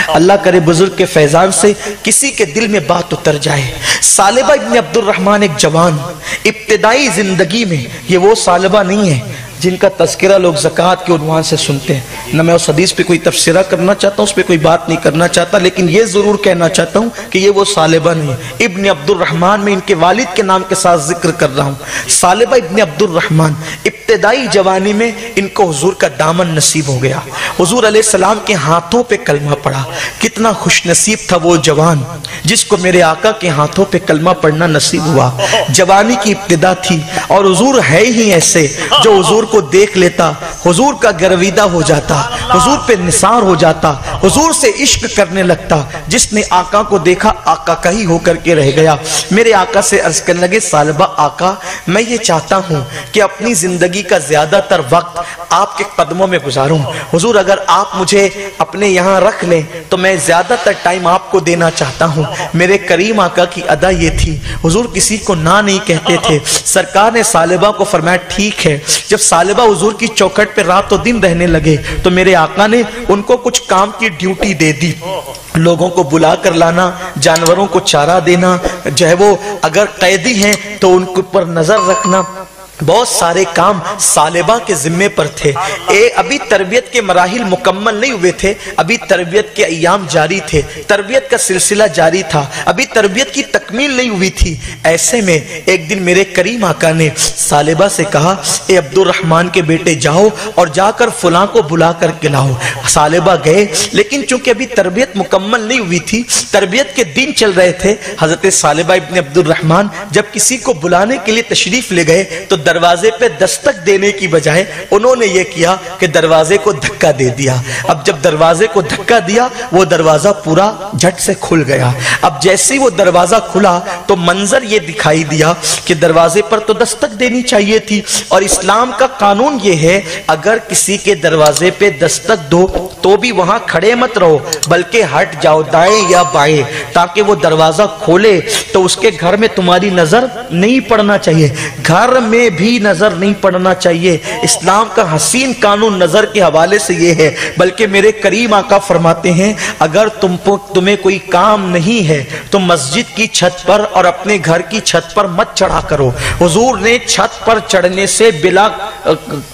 اللہ کرے بزرگ کے فیضان سے کسی کے دل میں بات اتر جائے۔ ثعلبہ ابن عبد الرحمن ایک جوان، ابتدائی زندگی میں یہ وہ ثعلبہ نہیں ہے جن کا تذکرہ لوگ زکوٰۃ کے عنوان سے سنتے ہیں۔ نہ میں اس حدیث پہ کوئی تفسیرہ کرنا چاہتا ہوں، اس پہ کوئی بات نہیں کرنا چاہتا، لیکن یہ ضرور کہنا چاہتا ہوں کہ یہ وہ ثعلبہ نہیں ہے۔ ابن عبد الرحمن میں ان کے والد کے نام کے ساتھ ذکر کر رہا ہوں۔ ثعلبہ ابن عبد الرحمن ابتدائی جوانی میں ان کو حضور کا دامن نصیب ہو گیا، حضور علیہ السلام کے ہاتھوں پہ کلمہ پڑھا۔ کتنا خوش نصیب تھا وہ جوان جس کو میرے آقا کے ہاتھوں پہ کلمہ پڑھنا نصیب ہوا۔ جوانی کی ابتدا تھی اور حضور ہے ہی ایسے جو حضور کو دیکھ لیتا حضور کا گرویدہ ہو جاتا، حضور پہ نثار ہو جاتا، حضور سے عشق کرنے لگتا۔ جس نے آقا کو دیکھا آقا کا ہی ہو کر کے رہ گیا۔ میرے آقا سے عرض کرنے لگے، ثعلبہ آقا میں یہ چاہتا ہوں کہ اپنی زندگی کا زیادہ تر وقت آپ کے قدموں میں گزاروں۔ حضور اگر آپ مجھے اپنے یہاں رکھ لیں تو میں زیادہ تر ٹائم آپ کو دینا چاہتا ہوں۔ میرے کریم آقا کی ادا یہ تھی، حضور کسی کو نہ نہیں کہتے تھے۔ سرکار نے ثعلبہ کو فرمایا ٹھیک ہے۔ جب ثعلبہ حضور کی چوکھٹ پہ رات و دن رہنے لگے تو میرے آقا نے ان کو کچھ کام کی ڈیوٹی دے دی، لوگوں کو بلا کر لانا، جانوروں کو چارہ دینا، جو ہے وہ اگر قیدی ہیں تو ان کے اوپر نظر رکھنا، بہت سارے کام ثعلبہ کے ذمے پر تھے۔ ابھی تربیت کے مراحل مکمل نہیں ہوئے تھے، ابھی تربیت کے ایام جاری تھے، تربیت کا سلسلہ جاری تھا، ابھی تربیت کی تکمیل نہیں ہوئی تھی۔ ایسے میں ایک دن میرے کریم آقا نے ثعلبہ سے کہا، اے عبد الرحمن کے بیٹے جاؤ اور جا کر فلاں کو بلا کر کے لاؤ۔ ثعلبہ گئے، لیکن چونکہ ابھی تربیت مکمل نہیں ہوئی تھی، تربیت کے دن چل رہے تھے، حضرت ثعلبہ ابن عبد الرحمن جب کسی کو بلانے کے لیے تشریف لے گئے تو دروازے پہ دستک دینے کی بجائے انہوں نے یہ کیا کہ دروازے کو دھکا دے دیا۔ اب جب دروازے کو دھکا دیا وہ دروازہ پورا جھٹ سے کھل گیا۔ اب جیسے وہ دروازہ کھلا تو منظر یہ دکھائی دیا کہ دروازے پر تو دستک دینی چاہیے تھی، اور اسلام کا قانون یہ ہے اگر کسی کے دروازے پہ دستک دو تو بھی وہاں کھڑے مت رہو بلکہ ہٹ جاؤ دائیں یا بائیں، تاکہ وہ دروازہ کھولے تو اس کے گھر میں تمہاری نظر نہیں پڑنا چاہیے، گھر میں بھی نظر نہیں پڑنا چاہیے۔ اسلام کا حسین قانون نظر کے حوالے سے یہ ہے۔ بلکہ میرے کریم آقا فرماتے ہیں اگر تمہیں کوئی کام نہیں ہے تو مسجد کی چھت پر اور اپنے گھر کی چھت پر مت چڑھا کرو۔ حضور نے چھت پر چڑھنے سے بلا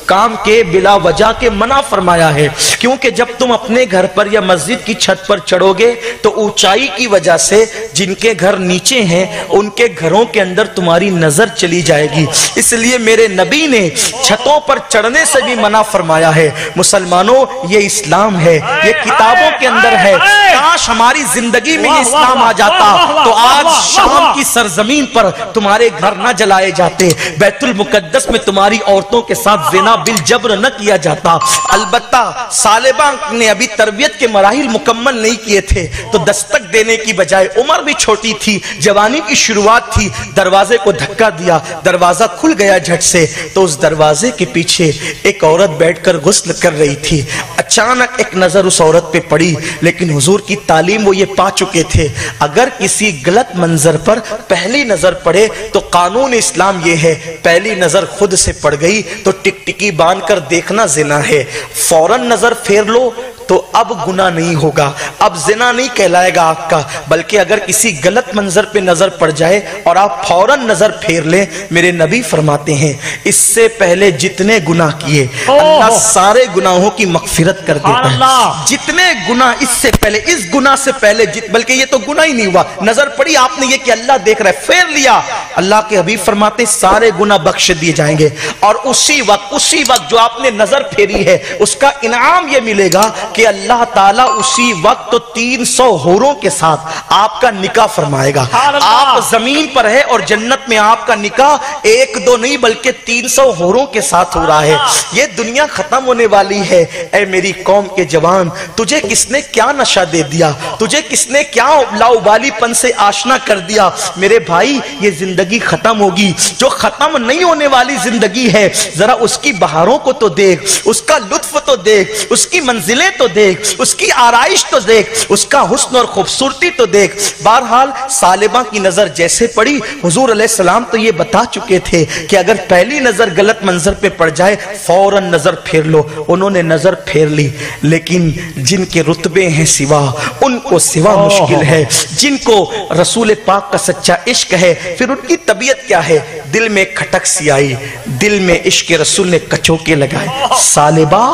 کام کے بلا وجہ کے منع فرمایا ہے، کیونکہ جب تم اپنے گھر پر یا مسجد کی چھت پر چڑھو گے تو اونچائی کی وجہ سے جن کے گھر نیچے ہیں ان کے گھروں کے اندر تمہاری نظر چلی جائے گی۔ اس لیے میرے نبی نے چھتوں پر چڑھنے سے بھی منع فرمایا ہے۔ مسلمانوں یہ اسلام ہے، یہ کتابوں کے اندر ہے۔ کاش ہماری زندگی میں یہ اسلام آ جاتا تو آج شام کی سرزمین پر تمہارے گھر نہ جلائے جاتے، بیت المقدس میں تمہاری عورتوں کے ساتھ زنا بالجبر نہ کیا جاتا۔ البتہ ثعلبہ نے ابھی تربیت کے مراحل مکمل نہیں کیے تھے تو دستک دینے کی بجائے، عمر بھی چھوٹی تھی، جوانی کی شروعات تھی، دروازے کو دھکا دیا، دروازہ کھل گیا جھٹ سے، تو اس دروازے کے پیچھے ایک عورت بیٹھ کر غسل کر رہی تھی۔ اچانک ایک نظر اس عورت پہ پڑی، لیکن حضور کی تعلیم وہ یہ پا چکے تھے اگر کسی غلط منظر پر پہلی نظر پڑے تو قانون اسلام یہ ہے پہلی نظر خود سے پڑ گئی تو ٹکٹکی باندھ کر دیکھنا زنا ہے، فوراً نظر پھیر لو تو اب گناہ نہیں ہوگا، اب زنا نہیں کہلائے گا آپ کا، بلکہ اگر کسی غلط منظر پہ نظر پڑ جائے اور آپ فوراً نظر پھیر لیں، میرے نبی فرماتے ہیں اس سے پہلے جتنے گناہ کیے اللہ سارے گناہوں کی مغفرت کر دیتا ہے۔ جتنے گناہ اس سے پہلے، اس گناہ سے پہلے بلکہ یہ تو گناہ ہی نہیں ہوا، نظر پڑی آپ نے یہ کہ اللہ دیکھ رہا ہے، پھیر لیا، اللہ کے حبیب فرماتے ہیں سارے گناہ بخش دیے جائیں گے، اور اسی وقت جو آپ نے نظر پھیری ہے اس کا انعام یہ ملے گا کہ اللہ تعالیٰ اسی وقت 300 حوروں کے ساتھ آپ کا نکاح فرمائے گا۔ آپ زمین پر ہے اور جنت میں آپ کا نکاح 1 2 نہیں بلکہ 300 حوروں کے ساتھ ہو رہا ہے۔ یہ دنیا ختم ہونے والی ہے۔ اے میری قوم کے جوان، تجھے کس نے کیا نشہ دے دیا، تجھے کس نے کیا لاؤبالی پن سے آشنا کر دیا؟ میرے بھائی یہ زندگی ختم ہوگی، جو ختم نہیں ہونے والی زندگی ہے ذرا اس کی بہاروں کو تو دیکھ، اس کا لطف تو دیکھ، اس کی منزلیں تو دیکھ، اس کی آرائش تو دیکھ، اس کا حسن اور خوبصورتی تو دیکھ۔ بہرحال ثعلبہ کی نظر جیسے پڑی حضور علیہ अलैहिस्सलाम तो ये बता चुके थे कि अगर पहली नजर गलत मंजर पे पड़ जाए फौरन नजर फेर लो। उन्होंने नजर फेर ली, लेकिन जिनके रुतबे हैं सिवा, उनको सिवा मुश्किल है। जिनको रसूल पाक का सच्चा इश्क है, फिर उनकी तबीयत क्या है? दिल में खटक सी आई, दिल में इश्क रसूल ने कचोके लगाए। सालिबा,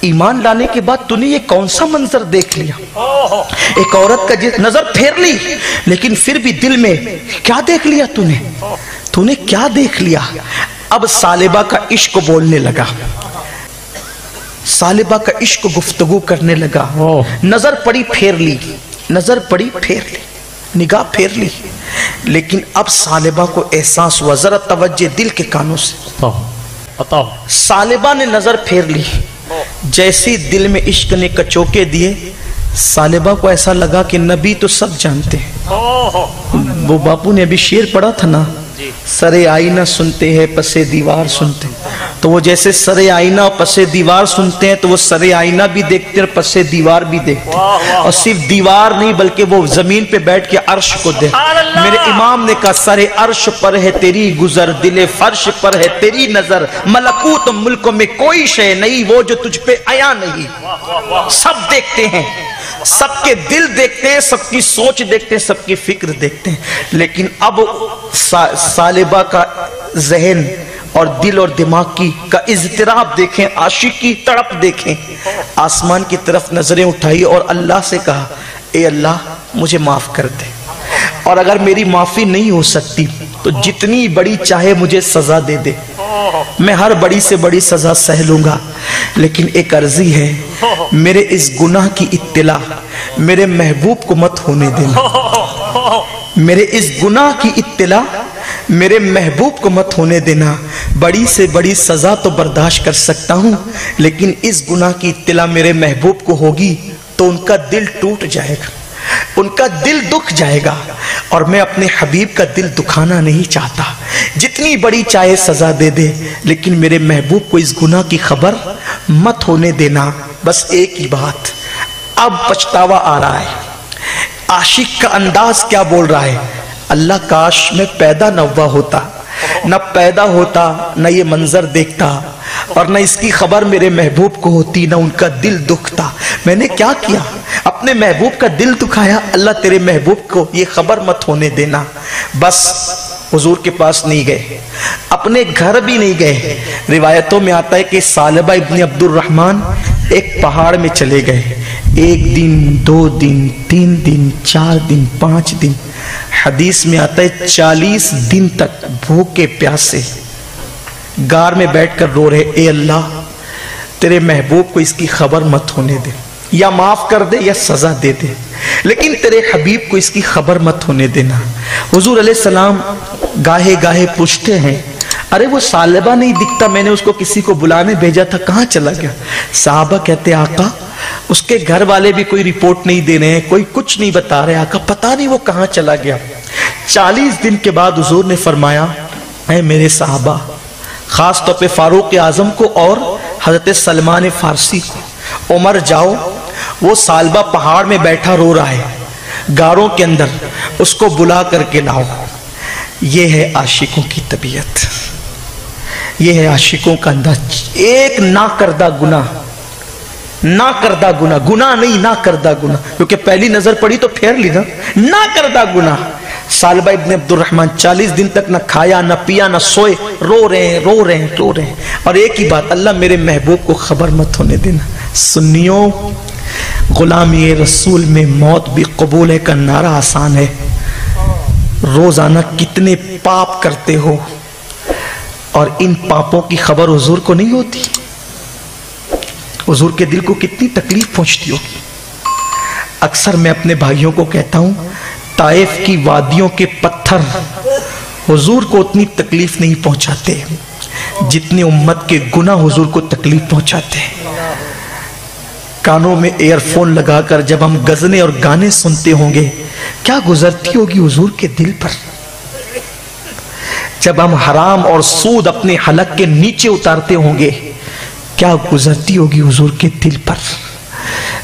ईमान लाने के बाद तूने ये कौन सा मंजर देख लिया? एक औरत का नजर फेर ली, लेकिन फिर भी दिल में क्या देख लिया तूने? तूने क्या देख लिया? अब सालिबा का इश्क बोलने लगा, सालिबा का इश्क गुफ्तगू करने लगा। नजर पड़ी फेर ली, नजर पड़ी फेर ली, निगाह फेर ली, लेकिन अब सालिबा को एहसास हुआ। जरा तवज्जो दिल के कानों से बताओ। सालिबा ने नजर फेर ली, जैसी दिल में इश्क ने कचोके दिए, सालिबा को ऐसा लगा कि नबी तो सब जानते हैं। वो बापू ने अभी शेर पढ़ा था ना, सरे आईना सुनते हैं पसे दीवार सुनते हैं। तो वो जैसे सरे आईना और पसे दीवार सुनते हैं, तो वो सरे आईना भी देखते हैं और पसे दीवार भी देखते हैं। और सिर्फ दीवार नहीं, बल्कि वो जमीन पे बैठ के अर्श को देख। मेरे इमाम ने कहा, सरे अर्श पर है तेरी गुजर, दिले फर्श पर है तेरी नजर, मलकूत मुल्क में कोई शय नहीं वो जो तुझ पे आया नहीं। सब देखते हैं, सबके दिल देखते हैं, सबकी सोच देखते हैं, सबकी फिक्र देखते हैं, लेकिन अब सालिबा का जहन और दिल और दिमाग का इज़्तिराब देखें, आशिक की तड़प देखें। आसमान की तरफ नजरें उठाई और अल्लाह से कहा, ए अल्लाह मुझे माफ कर दे, और अगर मेरी माफी नहीं हो सकती तो जितनी बड़ी चाहे मुझे सजा दे दे, मैं हर बड़ी से बड़ी सजा सह लूंगा, लेकिन एक अर्जी है, मेरे इस गुनाह की इत्तला मेरे महबूब को मत होने देना। मेरे इस गुनाह की इत्तला मेरे महबूब को मत होने देना। बड़ी से बड़ी सजा तो बर्दाश्त कर सकता हूं, लेकिन इस गुनाह की इत्तला मेरे महबूब को होगी तो उनका दिल टूट जाएगा, उनका दिल दुख जाएगा, और मैं अपने हबीब का दिल दुखाना नहीं चाहता। जितनी बड़ी चाहे सजा दे दे, लेकिन मेरे महबूब को इस गुनाह की खबर मत होने देना। बस एक ही बात, अब पछतावा आ रहा है। आशिक का अंदाज क्या बोल रहा है? अल्लाह काश मैं पैदा न हुआ होता, न पैदा होता, न ये मंजर देखता, और न इसकी खबर मेरे महबूब को होती, न उनका दिल दुखता। मैंने क्या किया? अपने महबूब का दिल दुखाया। अल्लाह तेरे महबूब को ये खबर मत होने देना। बस हुजूर के पास नहीं गए, अपने घर भी नहीं गए। रिवायतों में आता है कि सालिबा इब्न अब्दुर्रहमान एक पहाड़ में चले गए। 1 दिन 2 दिन 3 दिन 4 दिन 5 दिन, हदीस में आता है 40 दिन तक भूखे प्यासे गार में बैठकर रो रहे, ए अल्लाह तेरे महबूब को इसकी खबर मत होने दे, या माफ कर दे या सजा दे दे, लेकिन तेरे हबीब को इसकी खबर मत होने देना। हुजूर अलैहिस्सलाम गाहे गाहे पूछते हैं, अरे वो सालिबा नहीं दिखता, मैंने उसको किसी को बुलाने भेजा था, कहाँ चला गया? साहबा कहते, आका उसके घर वाले भी कोई रिपोर्ट नहीं दे रहे हैं, कोई कुछ नहीं बता रहे, आका पता नहीं वो कहाँ चला गया। 40 दिन के बाद हुजूर ने फरमाया, ऐ मेरे साहबा, खास तौर पे फारूक आजम को और हजरत सलमान फारसी को, उमर जाओ, वो सालिबा पहाड़ में बैठा रो रहा है गारों के अंदर, उसको बुला करके लाओ। ये है आशिकों की तबीयत, ये है आशिकों का अंदाज। एक ना करदा गुनाह, ना करदा गुनाह, गुनाह नहीं ना करदा गुनाह, क्योंकि पहली नजर पड़ी तो फेर ली ना करदा गुनाह। सालिबा इब्न अब्दुर्रहमान 40 दिन तक न खाया न पिया न सोए, रो रहे हैं रो रहे हैं रो रहे हैं, और एक ही बात, अल्लाह मेरे महबूब को खबर मत होने देना। सुन्नियों, गुलामी रसूल में मौत भी कबूल है का नारा आसान है। रोजाना कितने पाप करते हो, और इन पापों की खबर हुजूर को नहीं होती। हुजूर के दिल को कितनी तकलीफ पहुंचती होगी। अक्सर मैं अपने भाइयों को कहता हूं, ताइफ की वादियों के पत्थर हुजूर को उतनी तकलीफ नहीं पहुंचाते जितनी उम्मत के गुनाह हुजूर को तकलीफ पहुंचाते हैं। कानों में एयरफोन लगाकर जब हम गजने और गाने सुनते होंगे, क्या गुजरती होगी हुजूर के दिल पर। जब हम हराम और सूद अपने हलक के नीचे उतारते होंगे, क्या गुजरती होगी हुजूर के दिल पर।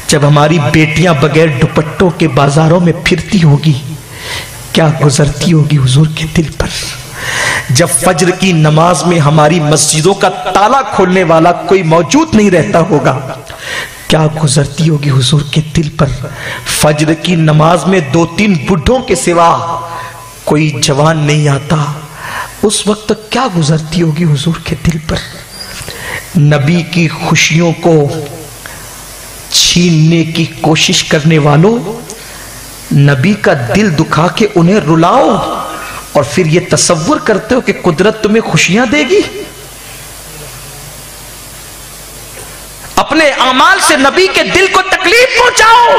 जब हमारी बेटियां बगैर दुपट्टों के बाजारों में फिरती होगी, क्या गुजरती होगी हुजूर के दिल पर। جب فجر کی نماز میں ہماری مسجدوں کا تالا کھولنے والا کوئی موجود نہیں رہتا ہوگا، کیا گزرتی ہوگی حضور کے دل پر؟ فجر کی نماز میں 2-3 بڈھوں کے سوا کوئی جوان نہیں آتا، اس وقت کیا گزرتی ہوگی حضور کے دل پر؟ نبی کی خوشیوں کو چھیننے کی کوشش کرنے والوں، نبی کا دل دکھا کے انہیں رلاؤ اور پھر یہ تصور کرتے ہو کہ قدرت تمہیں خوشیاں دے گی؟ اپنے اعمال سے نبی کے دل کو تکلیف پہنچاؤ،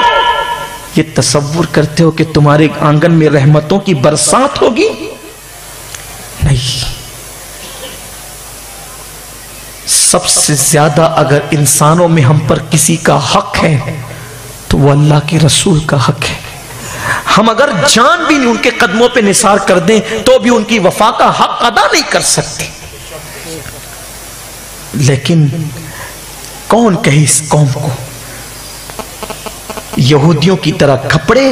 یہ تصور کرتے ہو کہ تمہارے آنگن میں رحمتوں کی برسات ہوگی؟ نہیں۔ سب سے زیادہ اگر انسانوں میں ہم پر کسی کا حق ہے تو وہ اللہ کے رسول کا حق ہے۔ ہم اگر جان بھی نہیں ان کے قدموں پہ نثار کر دیں تو بھی ان کی وفا کا حق ادا نہیں کر سکتے۔ لیکن کون کہے اس قوم کو یہودیوں کی طرح کپڑے،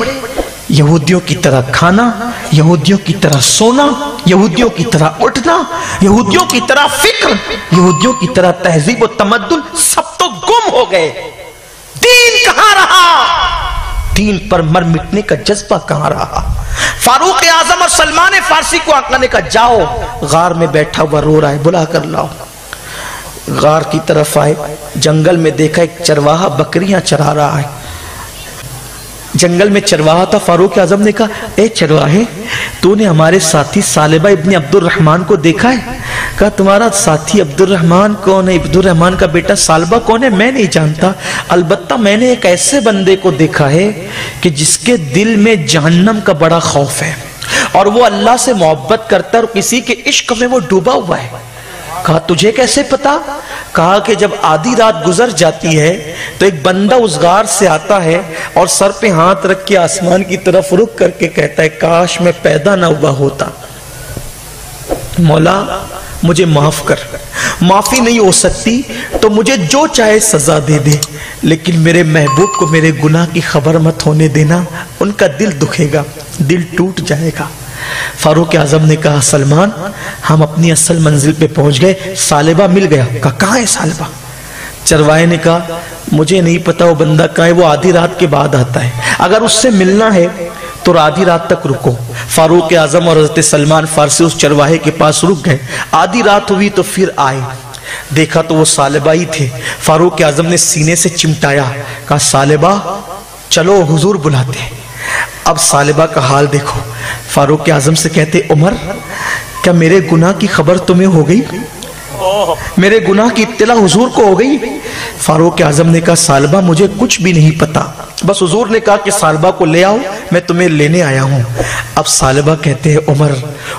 یہودیوں کی طرح کھانا، یہودیوں کی طرح سونا، یہودیوں کی طرح اٹھنا، یہودیوں کی طرح فکر، یہودیوں کی طرح تہذیب و تمدن سب تو گم ہو گئے۔ دین کہاں رہا؟ دین پر مر مٹنے کا جذبہ کہاں رہا؟ فاروق اعظم اور سلمان فارسی کو آقا نے کہا جاؤ، غار میں بیٹھا ہوا رو رہا ہے، بلا کر لاؤ۔ غار کی طرف آئے، جنگل میں دیکھا ایک چرواہا بکریاں چرا رہا ہے۔ جنگل میں چرواہا تھا۔ فاروق اعظم نے کہا اے چرواہے، تو نے ہمارے ساتھی ثعلبہ ابن عبد الرحمن کو دیکھا ہے؟ کہا تمہارا ساتھی عبد الرحمن کون ہے؟ عبد الرحمن کا بیٹا ثعلبہ کون ہے؟ میں نہیں جانتا، البتہ میں نے ایک ایسے بندے کو دیکھا ہے کہ جس کے دل میں جہنم کا بڑا خوف ہے اور وہ اللہ سے محبت کرتا ہے اور کسی کے عشق میں وہ ڈوبا ہوا ہے۔ کہا تجھے کیسے پتا؟ کہا کہ جب آدھی رات گزر جاتی ہے تو ایک بندہ اس غار سے آتا ہے اور سر پہ ہاتھ رکھ کے آسمان کی طرف رخ کر کے کہتا ہے کاش میں پیدا نہ ہوا ہوتا، مولا مجھے معاف کر۔ معافی نہیں ہو سکتی تو مجھے جو چاہے سزا دے دے، لیکن میرے محبوب کو میرے گناہ کی خبر مت ہونے دینا، ان کا دل دکھے گا، دل ٹوٹ جائے گا۔ فاروق اعظم نے کہا سلمان ہم اپنی اصل منزل پہ پہنچ گئے، ثعلبہ مل گیا۔ کہا کہاں ہے ثعلبہ؟ چرواہے نے کہا مجھے نہیں پتا وہ بندہ کہاں ہے، وہ آدھی رات کے بعد آتا ہے، اگر اس سے ملنا ہے تو آدھی رات تک رکو۔ فاروق اعظم اور حضرت سلمان فارسی اس چرواہے کے پاس رک گئے۔ آدھی رات ہوئی تو پھر آئے، دیکھا تو وہ ثعلبہ ہی تھے۔ فاروق اعظم نے سینے سے چمٹایا، کہا ثعلبہ چلو حضور بلاتے ہیں۔ اب ثعلبہ کا حال دیکھو۔ فاروق اعظم سے کہتے عمر کیا میرے گناہ کی خبر تمہیں ہو گئی؟ میرے گناہ کی اطلاع حضور کو ہو گئی؟ فاروق اعظم نے کہا ثعلبہ مجھے کچھ بھی نہیں پتا، بس حضور نے کہا کہ ثعلبہ کو لے آؤ، میں تمہیں لینے آیا ہوں۔ اب ثعلبہ کہتے ہیں عمر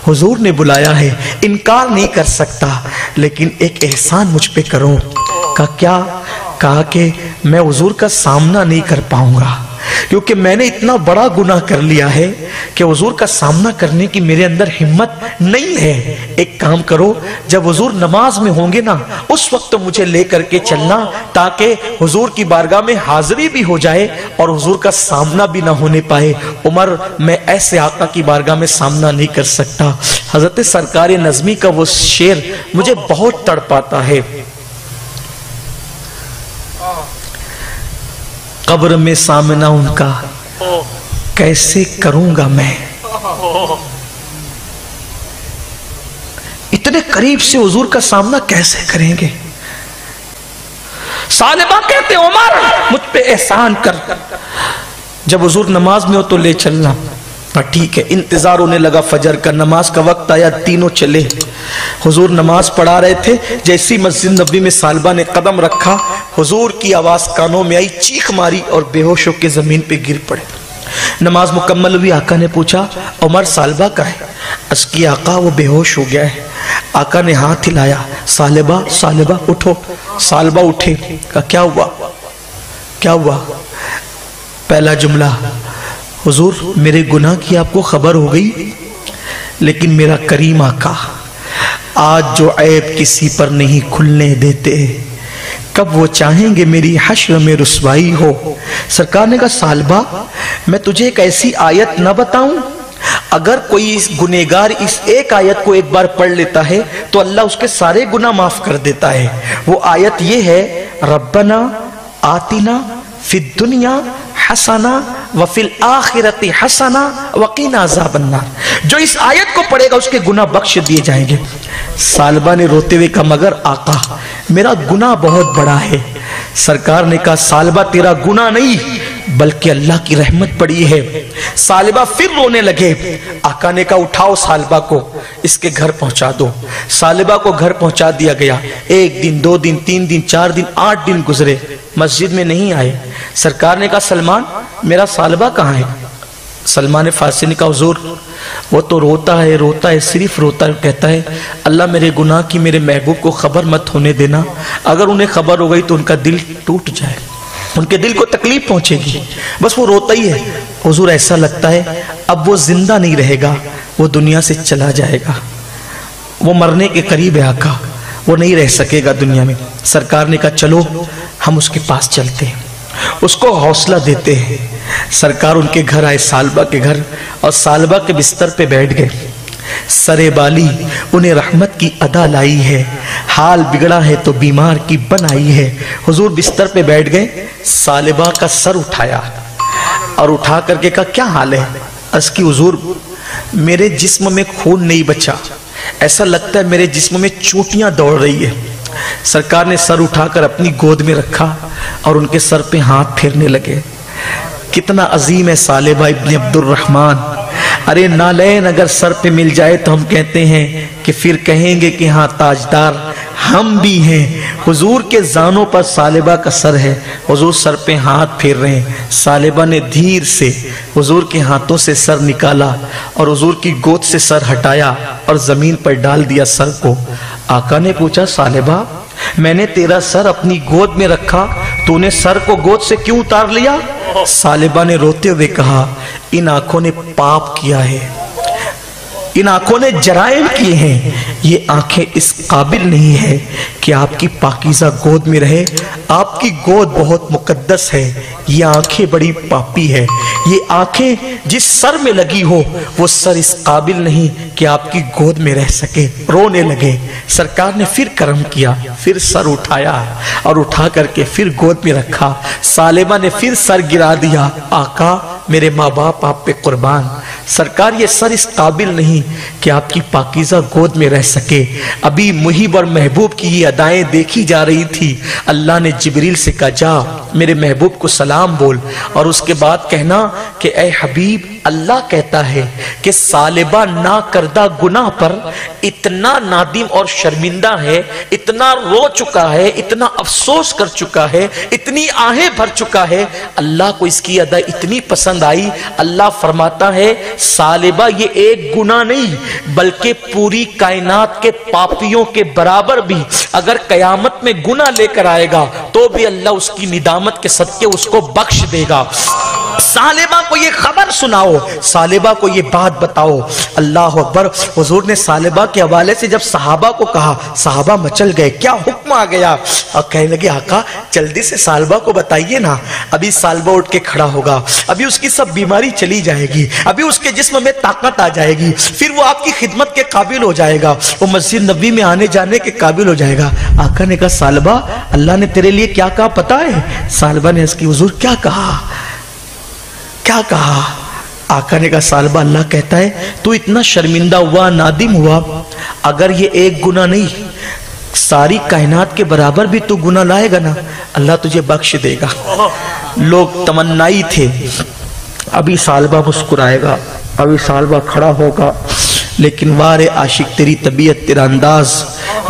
حضور نے بلایا ہے، انکار نہیں کر سکتا، لیکن ایک احسان مجھ پہ کرو۔ کہا کیا؟ کہا کہ میں حضور کا سامنا نہیں کر پاؤں گا، کیونکہ میں نے اتنا بڑا گناہ کر لیا ہے کہ حضور کا سامنا کرنے کی میرے اندر ہمت نہیں ہے۔ ایک کام کرو، جب حضور نماز میں ہوں گے نا اس وقت مجھے لے کر کے چلنا، تاکہ حضور کی بارگاہ میں حاضری بھی ہو جائے اور حضور کا سامنا بھی نہ ہونے پائے۔ عمر میں ایسے آقا کی بارگاہ میں سامنا نہیں کر سکتا۔ حضرت سرکار نظمی کا وہ شعر مجھے بہت تڑپاتا ہے، قبر میں سامنا ان کا کیسے کروں گا میں، اتنے قریب سے حضور کا سامنا کیسے کریں گے؟ ثعلبہ کہتے عمر مجھ پہ احسان کر، جب حضور نماز میں ہو تو لے چلنا۔ ٹھیک ہے۔ انتظار ہونے لگا فجر کا، نماز کا وقت آیا، تینوں چلے۔ حضور نماز پڑھا رہے تھے، جیسی مسجد نبی میں ثعلبہ نے قدم رکھا حضور کی آواز کانوں میں آئی، چیخ ماری اور بے ہوش ہو کے زمین پہ گر پڑے۔ نماز مکمل ہوئی، آقا نے پوچھا عمر ثعلبہ کا ہے؟ اس کی آقا وہ بے ہوش ہو گیا ہے۔ آقا نے ہاتھ ہلایا، ثعلبہ ثعلبہ اٹھو۔ ثعلبہ اٹھے، کہا کیا ہوا؟ کیا ہوا؟ پہلا جملہ حضور میرے گناہ کی آپ کو خبر ہو گئی، لیکن میرا کریم آقا آج جو عیب کسی پر نہیں کھلنے دیتے، کب وہ چاہیں گے میری حشر میں رسوائی ہو۔ سرکار نے کہا ثعلبہ میں تجھے ایک ایسی آیت نہ بتاؤں अगर कोई इस गुनहगार इस एक आयत को एक बार पढ़ लेता है तो अल्लाह उसके सारे गुनाह माफ कर देता है। वो आयत ये है, रब्बना आतिना फिद दुनिया हसना व फिल आखिरति हसना वकीना अज़ाबन्नार। जो इस आयत को पढ़ेगा उसके गुनाह बख्श दिए जाएंगे। सालबा ने रोते हुए कहा, मगर आका मेरा गुनाह बहुत बड़ा है। सरकार ने कहा, सालबा तेरा गुनाह नहीं बल्कि अल्लाह की रहमत पड़ी है। सालबा फिर रोने लगे। आका ने कहा, उठाओ सालबा को इसके घर पहुंचा दो। सालबा को घर पहुंचा दिया गया। 1 दिन 2 दिन 3 दिन 4 दिन 8 दिन गुजरे, मस्जिद में नहीं आए। सरकार ने कहा, सलमान मेरा सालबा कहाँ है? सलमान फारसी ने कहा, हुजूर वो तो रोता है सिर्फ रोता है। कहता है, अल्लाह मेरे गुनाह की मेरे महबूब को खबर मत होने देना। अगर उन्हें खबर हो गई तो उनका दिल टूट जाए, उनके दिल को तकलीफ पहुंचेगी। बस वो रोता ही है। हुजूर ऐसा लगता है अब वो जिंदा नहीं रहेगा, वो दुनिया से चला जाएगा, वो मरने के करीब है आका, वो नहीं रह सकेगा दुनिया में। सरकार ने कहा, चलो हम उसके पास चलते हैं, उसको हौसला देते हैं। सरकार उनके घर आए, सालबा के घर, और सालबा के बिस्तर पे बैठ गए। सरे बाली उन्हें रहमत की अदा लाई है, हाल बिगड़ा है तो बीमार की बनाई है। हुजूर बिस्तर पे बैठ गए, सालबा का सर उठाया और उठा करके कहा, क्या हाल है? अर्ज़ की, हुजूर मेरे जिस्म में खून नहीं बचा, ऐसा लगता है मेरे जिस्म में चोटियां दौड़ रही है। सरकार ने सर उठाकर अपनी गोद में रखा और उनके सर पे हाथ फेरने लगे। कितना अजीम है सालेबा इब्न अब्दुर रहमान। अरे नालैन अगर सर पे मिल जाए तो हम कहते हैं कि फिर कहेंगे कि हाँ ताजदार हम भी हैं। हुजूर के जानों पर सालेबा का सर है, हुजूर सर पे हाथ फेर रहे हैं। सालेबा ने धीर से हुजूर के हाथों से सर निकाला और हुजूर की गोद से सर हटाया और जमीन पर डाल दिया सर को। आका ने पूछा, सालेबा मैंने तेरा सर अपनी गोद में रखा, तूने सर को गोद से क्यों उतार लिया? सालेबा ने रोते हुए कहा, इन आंखों ने पाप किया है, इन आंखों ने जराइम किए हैं। ये आंखें इस काबिल नहीं है कि आपकी पाकीज़ा गोद में रहे। आपकी गोद बहुत मुकद्दस है, ये आंखें बड़ी पापी है। ये आंखें जिस सर में लगी हो वो सर इस काबिल नहीं कि आपकी गोद में रह सके। रोने लगे। सरकार ने फिर करम किया, फिर सर उठाया और उठा करके फिर गोद में रखा। सालेबा ने फिर सर गिरा दिया। आका मेरे माँ बाप आप पे कुर्बान, सरकार ये सर इस काबिल नहीं कि आपकी पाकीज़ा गोद में रह सके। अभी मुहिब और महबूब की ये अदाएं देखी जा रही थी। अल्लाह ने जिब्रील से कहा, जा मेरे महबूब को सलाम बोल और उसके बाद कहना कि ऐ हबीब, अल्लाह कहता है कि सालेबा ना करदा गुनाह पर इतना नादिम और शर्मिंदा है, इतना रो चुका है, इतना अफसोस कर चुका है, इतनी आहें भर चुका है। अल्लाह को इसकी अदा इतनी पसंद आई, अल्लाह फरमाता है सालेबा ये एक गुनाह नहीं बल्कि पूरी कायनात के पापियों के बराबर भी अगर कयामत में गुनाह लेकर आएगा तो भी अल्लाह उसकी निदामत के सदके उसको बख्श देगा। सालेबा को ये खबर सुनाओ, सालेबा को ये बात बताओ। अल्लाह अकबर। हुजूर ने सालेबा के हवाले से जब सहाबा को कहा, सहाबा मचल गए, क्या हुक्म आ गया? और कहने लगे, आका जल्दी से सालेबा को बताइए ना, अभी सालेबा उठ के खड़ा होगा, अभी उसकी सब बीमारी चली जाएगी, अभी उसके जिस्म में ताकत आ जाएगी, फिर वो आपकी खिदमत के काबिल हो जाएगा, वो मस्जिद नबी में आने जाने के काबिल हो जाएगा। आका ने कहा, सालेबा अल्लाह ने तेरे लिए क्या कहा पता है? सालेबा ने इसकी, हुजूर क्या कहा? क्या कहा? आका ने कहा, सालेबा अल्लाह कहता है तू इतना शर्मिंदा हुआ, नादिम हुआ, अगर ये एक गुनाह नहीं सारी कायनात के बराबर भी तू गुनाह लाएगा ना, अल्लाह तुझे बख्श देगा। लोग तमन्नाई थे अभी सालेबा मुस्कुराएगा, अभी सालेबा खड़ा होगा, लेकिन वारे आशिक तेरी तबीयत तेरा अंदाज,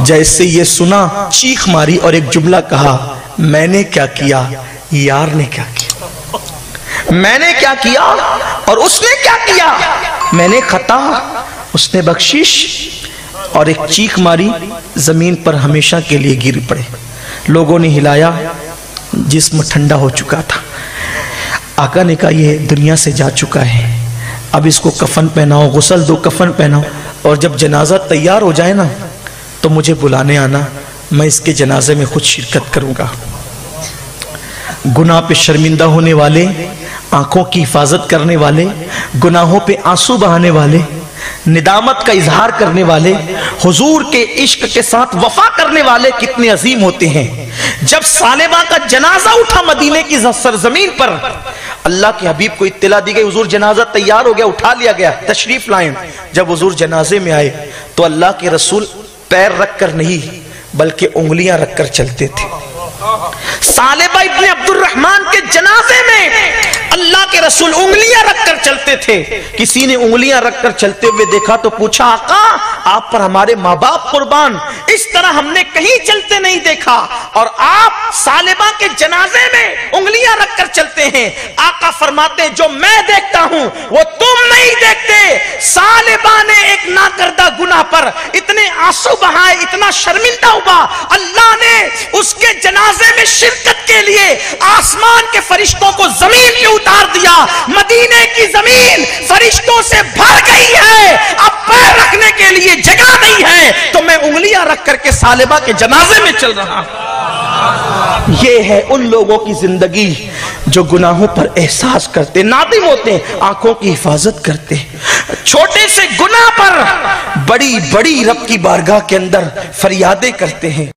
जैसे ये सुना चीख मारी और एक जुमला कहा, मैंने क्या किया, यार ने क्या किया, मैंने क्या किया और उसने क्या किया, मैंने खता उसने बख्शिश, और एक चीख मारी, जमीन पर हमेशा के लिए गिर पड़े। लोगों ने हिलाया, जिस्म ठंडा हो चुका था। आका ने कहा, ये दुनिया से जा चुका है, अब इसको कफन पहनाओ, गुस्ल दो, कफन पहनाओ, और जब जनाजा तैयार हो जाए ना तो मुझे बुलाने आना, मैं इसके जनाजे में खुद शिरकत करूंगा। गुनाह पे शर्मिंदा होने वाले आंखों की हिफाजत करने वाले, गुनाहों पे आंसू बहाने वाले, निदामत का इजहार करने वाले, हुजूर के इश्क के साथ वफा करने वाले कितने अजीम होते हैं। जब सालेबा का जनाजा उठा मदीने की सरजमीन पर, अल्लाह के हबीब को इत्तला दी गई, हुजूर जनाजा तैयार हो गया, उठा लिया गया, तशरीफ लाएं। जब हुजूर जनाजे में आए तो अल्लाह के रसूल पैर रखकर नहीं बल्कि उंगलियां रखकर चलते थे। सालेबा इब्ने अब्दुर्रहमान के जनाजे में अल्लाह के रसूल उंगलियां रखकर चलते थे। किसी ने उंगलियां रखकर चलते हुए देखा तो पूछा, आका आप पर हमारे माँ बाप कुर्बान, इस तरह हमने कहीं चलते नहीं देखा और आप सालेबा के जनाजे में उंगलियां रखकर चलते हैं। आका फरमाते हैं, जो मैं देखता हूं वो तुम नहीं देखते। सालेबा ने एक नाकर्दा गुनाह पर इतने आंसू बहाए, इतना शर्मिंदा हुआ, अल्लाह ने उसके जनाजे में शिरकत के लिए आसमान के फरिश्तों को जमीन पे उतार दिया। मदीने की जमीन फरिश्तों से भर गई है, अब पैर रखने के लिए जगह नहीं है, तो मैं उंगलियां रख करके सालेबा के जनाजे में चल रहा हूं। ये है उन लोगों की जिंदगी जो गुनाहों पर एहसास करते, नादिम होते, आंखों की हिफाजत करते, छोटे से गुनाह पर बड़ी बड़ी रब की बारगाह के अंदर फरियादें करते हैं।